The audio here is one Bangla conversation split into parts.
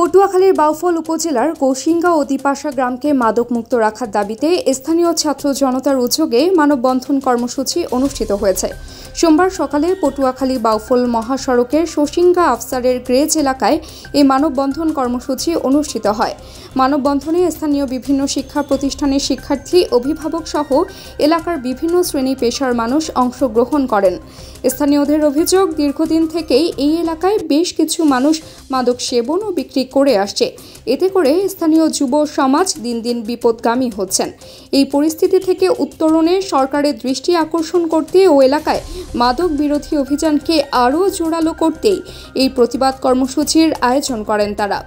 পটুয়াখালীর বাউফল উপজেলার কৌশিঙ্গা ও দিপাশা গ্রামকে মাদকমুক্ত রাখার দাবিতে স্থানীয় ছাত্র জনতার উদ্যোগে মানববন্ধন কর্মসূচি অনুষ্ঠিত হয়েছে। সোমবার সকালে পটুয়াখালী বাউফল মহাসড়কের কৌশিঙ্গা আফসারের গ্রেজ এলাকায় এই মানববন্ধন কর্মসূচি অনুষ্ঠিত হয়। মানববন্ধনে স্থানীয় বিভিন্ন শিক্ষা প্রতিষ্ঠানের শিক্ষার্থী, অভিভাবক সহ এলাকার বিভিন্ন শ্রেণী পেশার মানুষ অংশগ্রহণ করেন। স্থানীয়দের অভিযোগ, দীর্ঘদিন থেকেই এই এলাকায় বেশ কিছু মানুষ মাদক সেবন ও বিক্রি করে আসছে। এতে করে স্থানীয় যুব সমাজ দিন দিন বিপদগামী হচ্ছেন। এই পরিস্থিতি থেকে উত্তরণে সরকারের দৃষ্টি আকর্ষণ করতে ও এলাকায় মাদক বিরোধী অভিযানকে আরও জোরালো করতেই এই প্রতিবাদ কর্মসূচির আয়োজন করেন তারা।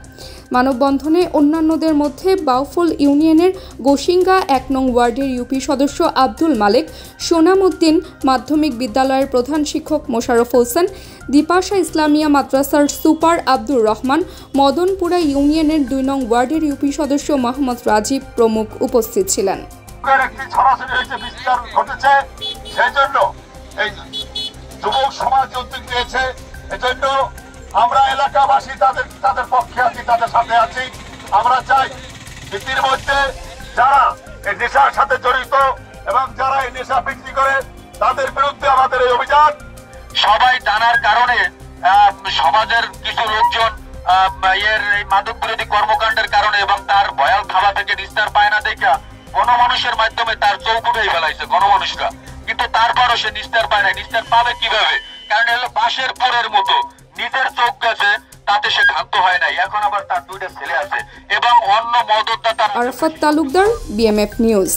মানববন্ধনে অন্যান্যদের মধ্যে বাউফল ইউনিয়নের গোশিঙ্গা ১ নং ওয়ার্ডের ইউপি সদস্য আব্দুল মালেক, সোনামউদ্দিন মাধ্যমিক বিদ্যালয়ের প্রধান শিক্ষক মোশাররফ হোসেন, দিপাশা ইসলামিয়া মাদ্রাসার সুপার আব্দুর রহমান, মদনপুরা ইউনিয়নের ২ নং ওয়ার্ডের ইউপি সদস্য মোহাম্মদ রাজীব প্রমুখ উপস্থিত ছিলেন। আমরা এলাকাবাসী তাদের পক্ষে আছি, তাদের সাথে আছি। আমরা চাই ইতির মধ্যে যারা এই নেশার সাথে জড়িত এবং যারা এই নেশা বিক্রি করে তাদের বিরুদ্ধে আমাদের এই অভিযান সবাই টানার কারণে সমাজের কিছু লোকজন এই মাদক বিরোধী কর্মকাণ্ডের কারণে এবং তার ভয়াল খাওয়া থেকে নিস্তার পায় না দেখা গণমানুষের মাধ্যমে তার চৌক উঠেই ফেলাইছে গণমানুষরা, কিন্তু তারপরও সে নিস্তার পায় না। নিস্তার পাবে কিভাবে? কারণ এলো বাঁশের পোড়ের মতো, নিজের চোখ গেছে তাতে সে ক্ষান্ত হয় নাই, এখন আবার তার 2টা ছেলে আছে এবং অন্য মদতদাতা। Arafat Talukdar, BMF news.